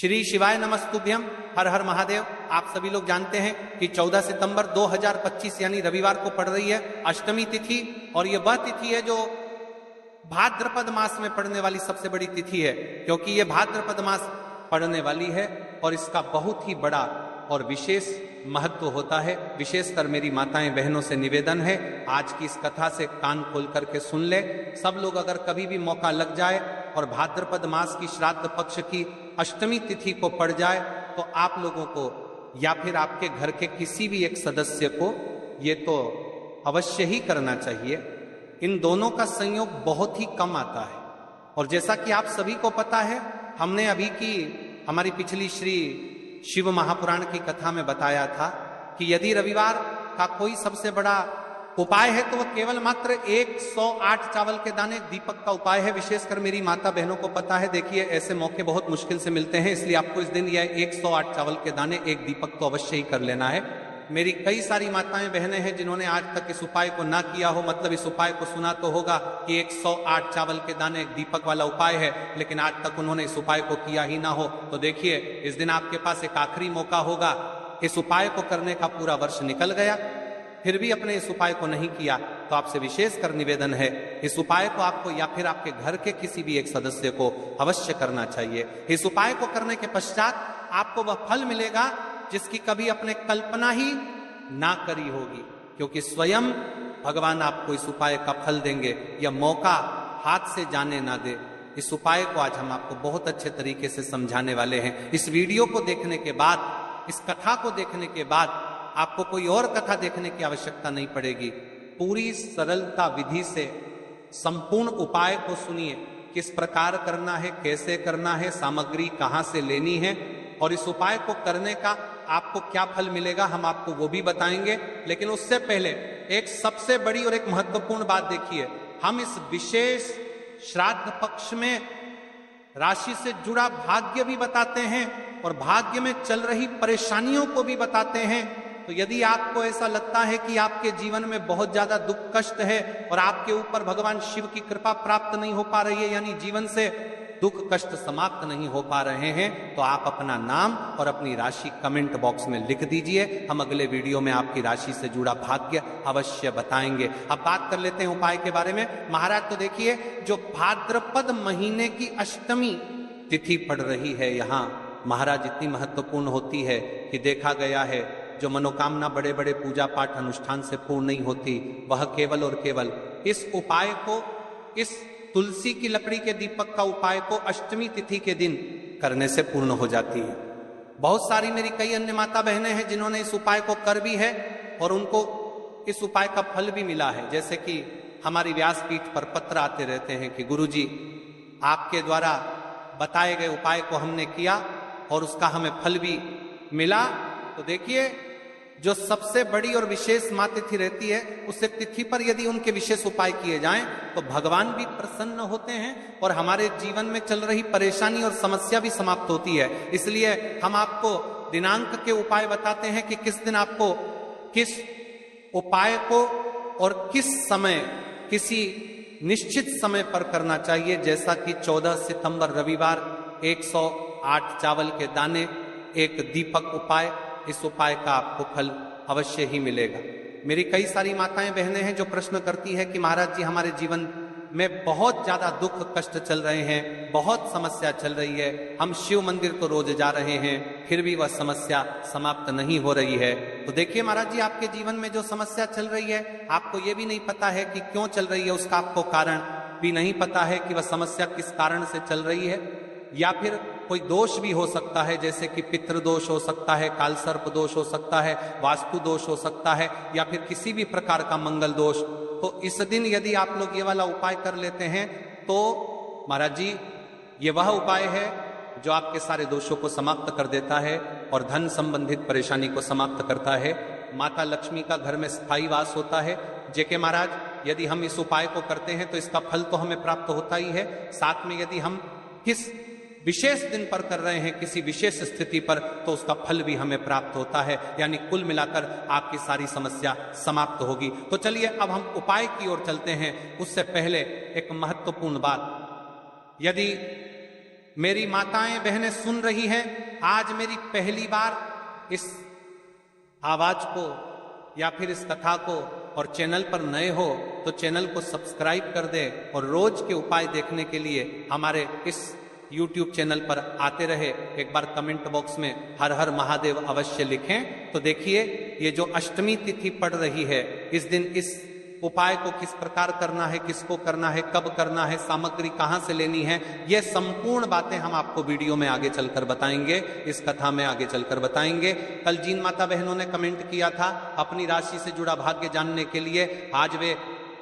श्री शिवाय नमस्तुभ्यम, हर हर महादेव। आप सभी लोग जानते हैं कि 14 सितंबर 2025 यानी रविवार को पड़ रही है अष्टमी तिथि, और यह वह तिथि है जो भाद्रपद मास में पड़ने वाली सबसे बड़ी तिथि है, क्योंकि यह भाद्रपद मास पड़ने वाली है और इसका बहुत ही बड़ा और विशेष महत्व होता है। विशेषकर मेरी माताएं बहनों से निवेदन है, आज की इस कथा से कान खोल करके सुन ले सब लोग। अगर कभी भी मौका लग जाए और भाद्रपद मास की श्राद्ध पक्ष की अष्टमी तिथि को पड़ जाए तो आप लोगों को या फिर आपके घर के किसी भी एक सदस्य को ये तो अवश्य ही करना चाहिए। इन दोनों का संयोग बहुत ही कम आता है, और जैसा कि आप सभी को पता है, हमने अभी की हमारी पिछली श्री शिव महापुराण की कथा में बताया था कि यदि रविवार का कोई सबसे बड़ा उपाय है तो वह केवल मात्र 108 चावल के दाने दीपक का उपाय है। विशेषकर मेरी माता बहनों को पता है, देखिए ऐसे मौके बहुत मुश्किल से मिलते हैं, इसलिए आपको इस दिन यह 108 चावल के दाने एक दीपक तो अवश्य ही कर लेना है। मेरी कई सारी माताएं बहनें हैं जिन्होंने आज तक इस उपाय को ना किया हो, मतलब इस उपाय को सुना तो होगा कि 108 चावल के दाने एक दीपक वाला उपाय है, लेकिन आज तक उन्होंने इस उपाय को किया ही ना हो। तो देखिए इस दिन आपके पास एक आखिरी मौका होगा। इस उपाय को करने का पूरा वर्ष निकल गया, फिर भी अपने इस उपाय को नहीं किया, तो आपसे विशेष कर निवेदन है, इस उपाय को आपको या फिर आपके घर के किसी भी एक सदस्य को अवश्य करना चाहिए। इस उपाय को करने के पश्चात आपको वह फल मिलेगा जिसकी कभी अपने कल्पना ही ना करी होगी, क्योंकि स्वयं भगवान आपको इस उपाय का फल देंगे। यह मौका हाथ से जाने ना दे। इस उपाय को आज हम आपको बहुत अच्छे तरीके से समझाने वाले हैं। इस वीडियो को देखने के बाद, इस कथा को देखने के बाद आपको कोई और कथा देखने की आवश्यकता नहीं पड़ेगी। पूरी सरलता विधि से संपूर्ण उपाय को सुनिए, किस प्रकार करना है, कैसे करना है, सामग्री कहां से लेनी है, और इस उपाय को करने का आपको क्या फल मिलेगा हम आपको वो भी बताएंगे। लेकिन उससे पहले एक सबसे बड़ी और एक महत्वपूर्ण बात देखिए, हम इस विशेष श्राद्ध पक्ष में राशि से जुड़ा भाग्य भी बताते हैं और भाग्य में चल रही परेशानियों को भी बताते हैं। तो यदि आपको ऐसा लगता है कि आपके जीवन में बहुत ज्यादा दुख कष्ट है और आपके ऊपर भगवान शिव की कृपा प्राप्त नहीं हो पा रही है, यानी जीवन से दुख कष्ट समाप्त नहीं हो पा रहे हैं, तो आप अपना नाम और अपनी राशि कमेंट बॉक्स में लिख दीजिए। हम अगले वीडियो में आपकी राशि से जुड़ा भाग्य अवश्य बताएंगे। अब बात कर लेते हैं उपाय के बारे में। महाराज तो देखिए, जो भाद्रपद महीने की अष्टमी तिथि पड़ रही है यहाँ, महाराज इतनी महत्वपूर्ण होती है कि देखा गया है जो मनोकामना बड़े बड़े पूजा पाठ अनुष्ठान से पूर्ण नहीं होती, वह केवल और केवल इस उपाय को, इस तुलसी की लकड़ी के दीपक का उपाय को अष्टमी तिथि के दिन करने से पूर्ण हो जाती है। बहुत सारी मेरी कई अन्य माता बहनें हैं जिन्होंने इस उपाय को कर भी है और उनको इस उपाय का फल भी मिला है। जैसे कि हमारी व्यासपीठ पर पत्र आते रहते हैं कि गुरुजी, आपके द्वारा बताए गए उपाय को हमने किया और उसका हमें फल भी मिला। तो देखिए, जो सबसे बड़ी और विशेष माँ तिथि रहती है, उस तिथि पर यदि उनके विशेष उपाय किए जाएं तो भगवान भी प्रसन्न होते हैं और हमारे जीवन में चल रही परेशानी और समस्या भी समाप्त होती है। इसलिए हम आपको दिनांक के उपाय बताते हैं कि किस दिन आपको किस उपाय को और किस समय, किसी निश्चित समय पर करना चाहिए। जैसा कि 14 सितंबर रविवार 108 चावल के दाने एक दीपक उपाय, इस उपाय का आपको फल अवश्य ही मिलेगा। मेरी कई सारी माताएं बहनें हैं जो प्रश्न करती है कि महाराज जी, हमारे जीवन में बहुत ज्यादा दुख कष्ट चल रहे हैं, बहुत समस्या चल रही है, हम शिव मंदिर तो रोज जा रहे हैं, फिर भी वह समस्या समाप्त नहीं हो रही है। तो देखिए महाराज जी, आपके जीवन में जो समस्या चल रही है, आपको ये भी नहीं पता है कि क्यों चल रही है, उसका आपको कारण भी नहीं पता है कि वह समस्या किस कारण से चल रही है, या फिर कोई दोष भी हो सकता है, जैसे कि पितृ दोष हो सकता है, कालसर्प दोष हो सकता है, वास्तु दोष हो सकता है, या फिर किसी भी प्रकार का मंगल दोष। तो इस दिन यदि आप लोग ये वाला उपाय कर लेते हैं तो महाराज जी, ये वह उपाय है जो आपके सारे दोषों को समाप्त कर देता है और धन संबंधित परेशानी को समाप्त करता है। माता लक्ष्मी का घर में स्थायी वास होता है। जेके महाराज, यदि हम इस उपाय को करते हैं तो इसका फल तो हमें प्राप्त होता ही है, साथ में यदि हम किस विशेष दिन पर कर रहे हैं, किसी विशेष स्थिति पर, तो उसका फल भी हमें प्राप्त होता है। यानी कुल मिलाकर आपकी सारी समस्या समाप्त होगी। तो चलिए अब हम उपाय की ओर चलते हैं। उससे पहले एक महत्वपूर्ण बात, यदि मेरी माताएं बहनें सुन रही हैं, आज मेरी पहली बार इस आवाज को या फिर इस कथा को और चैनल पर नए हो तो चैनल को सब्सक्राइब कर दे और रोज के उपाय देखने के लिए हमारे इस YouTube चैनल पर आते रहे। एक बार कमेंट बॉक्स में हर हर महादेव अवश्य लिखें। तो देखिए, ये जो अष्टमी तिथि पड़ रही है, इस दिन इस उपाय को किस प्रकार करना है, किसको करना है, कब करना है, सामग्री कहां से लेनी है, ये संपूर्ण बातें हम आपको वीडियो में आगे चलकर बताएंगे, इस कथा में आगे चलकर बताएंगे। कल जिन माता बहनों ने कमेंट किया था अपनी राशि से जुड़ा भाग्य जानने के लिए, आज वे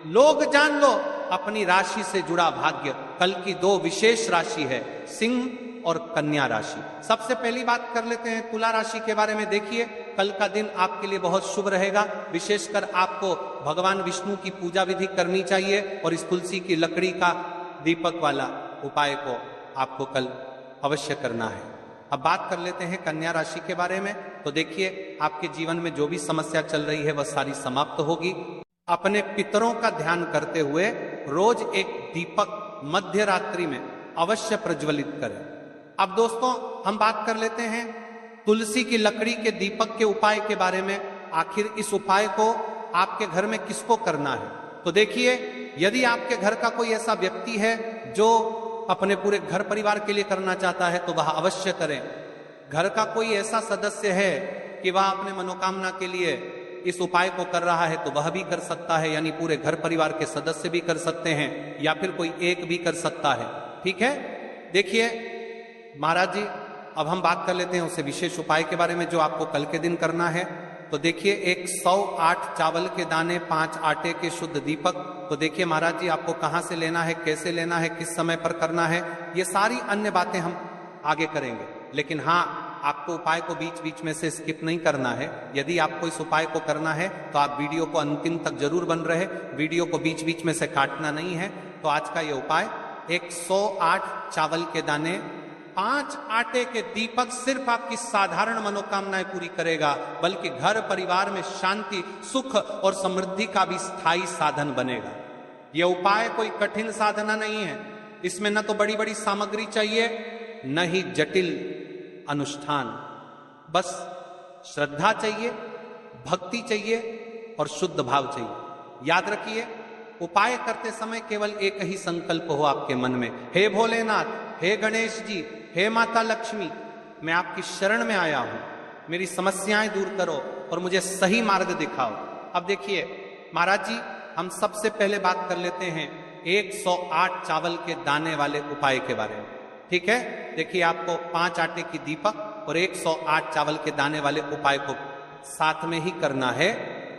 लोग जान लो अपनी राशि से जुड़ा भाग्य। कल की दो विशेष राशि है, सिंह और कन्या राशि। सबसे पहली बात कर लेते हैं तुला राशि के बारे में। देखिए, कल का दिन आपके लिए बहुत शुभ रहेगा। विशेषकर आपको भगवान विष्णु की पूजा विधि करनी चाहिए और इस तुलसी की लकड़ी का दीपक वाला उपाय को आपको कल अवश्य करना है। अब बात कर लेते हैं कन्या राशि के बारे में। तो देखिए, आपके जीवन में जो भी समस्या चल रही है वह सारी समाप्त होगी। अपने पितरों का ध्यान करते हुए रोज एक दीपक मध्य रात्रि में अवश्य प्रज्वलित करें। अब दोस्तों, हम बात कर लेते हैं तुलसी की लकड़ी के दीपक के उपाय के बारे में। आखिर इस उपाय को आपके घर में किसको करना है? तो देखिए, यदि आपके घर का कोई ऐसा व्यक्ति है जो अपने पूरे घर परिवार के लिए करना चाहता है तो वह अवश्य करें। घर का कोई ऐसा सदस्य है कि वह अपने मनोकामना के लिए इस उपाय को कर रहा है तो वह भी कर सकता है, यानी पूरे घर परिवार के सदस्य भी कर सकते हैं या फिर कोई एक भी कर सकता है। ठीक है, देखिए महाराज जी, अब हम बात कर लेते हैं उसे विशेष उपाय के बारे में जो आपको कल के दिन करना है। तो देखिए, 108 चावल के दाने, 5 आटे के शुद्ध दीपक। तो देखिए महाराज जी, आपको कहां से लेना है, कैसे लेना है, किस समय पर करना है, ये सारी अन्य बातें हम आगे करेंगे। लेकिन हाँ, आपको उपाय को बीच बीच में से स्किप नहीं करना है। यदि आपको इस उपाय को करना है तो आप वीडियो को अंतिम तक जरूर बन रहे, वीडियो को बीच बीच में से काटना नहीं है। तो आज का ये उपाय 108 चावल के दाने, 5 आटे के दीपक सिर्फ आपकी साधारण मनोकामनाएं पूरी करेगा, बल्कि घर परिवार में शांति, सुख और समृद्धि का भी स्थायी साधन बनेगा। यह उपाय कोई कठिन साधना नहीं है। इसमें न तो बड़ी बड़ी सामग्री चाहिए, न ही जटिल अनुष्ठान। बस श्रद्धा चाहिए, भक्ति चाहिए और शुद्ध भाव चाहिए। याद रखिए, उपाय करते समय केवल एक ही संकल्प हो आपके मन में, हे भोलेनाथ, हे गणेश जी, हे माता लक्ष्मी, मैं आपकी शरण में आया हूं, मेरी समस्याएं दूर करो और मुझे सही मार्ग दिखाओ। अब देखिए महाराज जी, हम सबसे पहले बात कर लेते हैं 108 चावल के दाने वाले उपाय के बारे में। ठीक है, देखिए आपको 5 आटे की दीपक और 108 चावल के दाने वाले उपाय को साथ में ही करना है।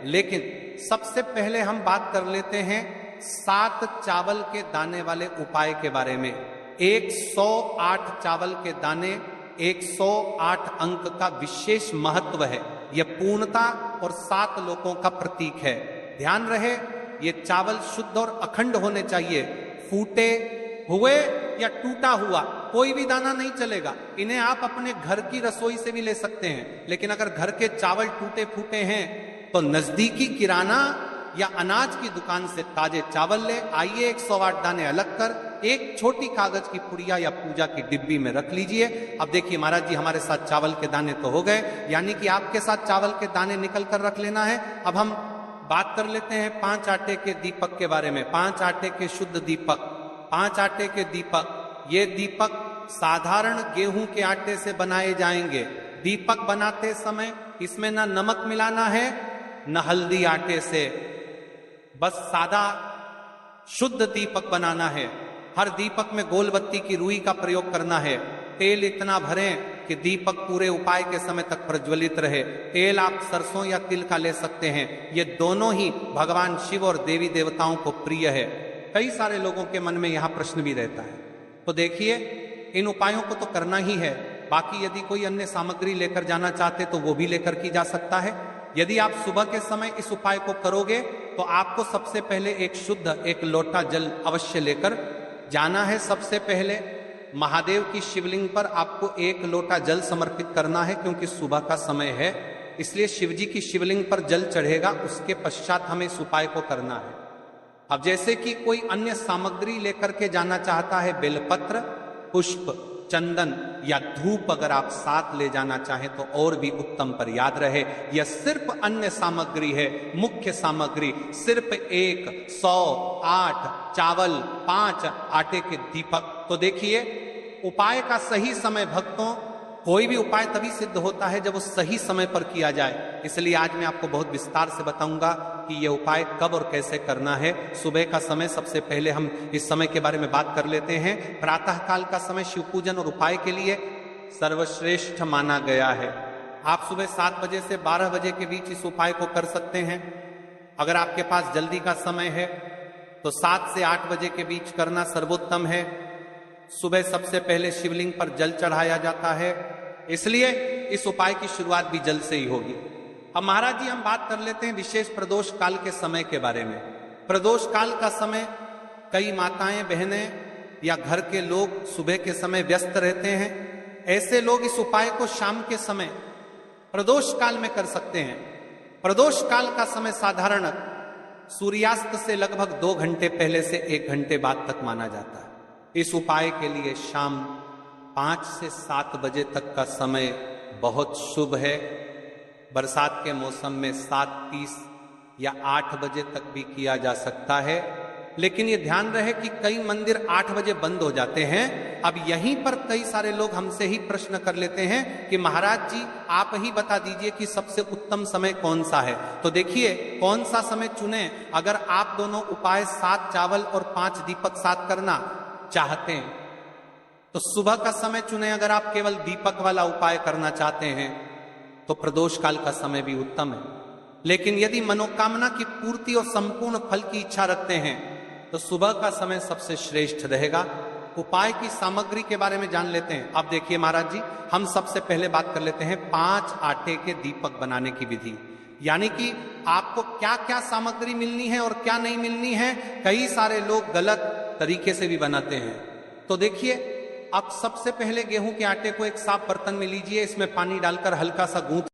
लेकिन सबसे पहले हम बात कर लेते हैं 7 चावल के दाने वाले उपाय के बारे में। 108 चावल के दाने, 108 अंक का विशेष महत्व है। यह पूर्णता और 7 लोकों का प्रतीक है। ध्यान रहे, ये चावल शुद्ध और अखंड होने चाहिए। फूटे हुए या टूटा हुआ कोई भी दाना नहीं चलेगा। इन्हें आप अपने घर की रसोई से भी ले सकते हैं। लेकिन अगर घर के चावल टूटे फूटे हैं तो नजदीकी किराना या अनाज की दुकान से ताजे चावल ले आइए, 108 दाने अलग कर एक छोटी कागज की पुड़िया या पूजा की डिब्बी में रख लीजिए। अब देखिए महाराज जी, हमारे साथ चावल के दाने तो हो गए, यानी कि आपके साथ चावल के दाने निकल कर रख लेना है। अब हम बात कर लेते हैं 5 आटे के दीपक के बारे में। 5 आटे के शुद्ध दीपक, 5 आटे के दीपक, ये दीपक साधारण गेहूं के आटे से बनाए जाएंगे। दीपक बनाते समय इसमें न नमक मिलाना है न हल्दी आटे से, बस सादा शुद्ध दीपक बनाना है। हर दीपक में गोल बत्ती की रुई का प्रयोग करना है। तेल इतना भरें कि दीपक पूरे उपाय के समय तक प्रज्वलित रहे। तेल आप सरसों या तिल का ले सकते हैं, ये दोनों ही भगवान शिव और देवी देवताओं को प्रिय है। कई सारे लोगों के मन में यहां प्रश्न भी रहता है। तो देखिए, इन उपायों को तो करना ही है। बाकी यदि कोई अन्य सामग्री लेकर जाना चाहते तो वो भी लेकर की जा सकता है। यदि आप सुबह के समय इस उपाय को करोगे तो आपको सबसे पहले एक शुद्ध 1 लोटा जल अवश्य लेकर जाना है। सबसे पहले महादेव की शिवलिंग पर आपको 1 लोटा जल समर्पित करना है, क्योंकि सुबह का समय है, इसलिए शिवजी की शिवलिंग पर जल चढ़ेगा। उसके पश्चात हमें इस उपाय को करना है। अब जैसे कि कोई अन्य सामग्री लेकर के जाना चाहता है, बेलपत्र, पुष्प, चंदन या धूप अगर आप साथ ले जाना चाहें तो और भी उत्तम, पर याद रहे यह सिर्फ अन्य सामग्री है। मुख्य सामग्री सिर्फ 1, 100, 8 चावल, 5 आटे के दीपक। तो देखिए, उपाय का सही समय भक्तों, कोई भी उपाय तभी सिद्ध होता है जब वो सही समय पर किया जाए। इसलिए आज मैं आपको बहुत विस्तार से बताऊंगा कि यह उपाय कब और कैसे करना है। सुबह का समय, सबसे पहले हम इस समय के बारे में बात कर लेते हैं। प्रातः काल का समय शिव पूजन और उपाय के लिए सर्वश्रेष्ठ माना गया है। आप सुबह 7 बजे से 12 बजे के बीच इस उपाय को कर सकते हैं। अगर आपके पास जल्दी का समय है तो 7 से 8 बजे के बीच करना सर्वोत्तम है। सुबह सबसे पहले शिवलिंग पर जल चढ़ाया जाता है, इसलिए इस उपाय की शुरुआत भी जल से ही होगी। अब महाराज जी, हम बात कर लेते हैं विशेष प्रदोष काल के समय के बारे में। प्रदोष काल का समय कई माताएं बहनें या घर के लोग सुबह के समय व्यस्त रहते हैं। ऐसे लोग इस उपाय को शाम के समय प्रदोष काल में कर सकते हैं। प्रदोष काल का समय साधारण सूर्यास्त से लगभग 2 घंटे पहले से 1 घंटे बाद तक माना जाता है। इस उपाय के लिए शाम 5 से 7 बजे तक का समय बहुत शुभ है। बरसात के मौसम में 7:30 या 8 बजे तक भी किया जा सकता है, लेकिन ये ध्यान रहे कि कई मंदिर 8 बजे बंद हो जाते हैं। अब यहीं पर कई सारे लोग हमसे ही प्रश्न कर लेते हैं कि महाराज जी, आप ही बता दीजिए कि सबसे उत्तम समय कौन सा है। तो देखिए, कौन सा समय चुने। अगर आप दोनों उपाय 7 चावल और 5 दीपक साथ करना चाहते हैं तो सुबह का समय चुने। अगर आप केवल दीपक वाला उपाय करना चाहते हैं तो प्रदोष काल का समय भी उत्तम है। लेकिन यदि मनोकामना की पूर्ति और संपूर्ण फल की इच्छा रखते हैं तो सुबह का समय सबसे श्रेष्ठ रहेगा। उपाय की सामग्री के बारे में जान लेते हैं। अब देखिए महाराज जी, हम सबसे पहले बात कर लेते हैं 5 आटे के दीपक बनाने की विधि, यानी कि आपको क्या क्या सामग्री मिलनी है और क्या नहीं मिलनी है। कई सारे लोग गलत तरीके से भी बनाते हैं। तो देखिए, आप सबसे पहले गेहूं के आटे को एक साफ बर्तन में लीजिए, इसमें पानी डालकर हल्का सा गूंथ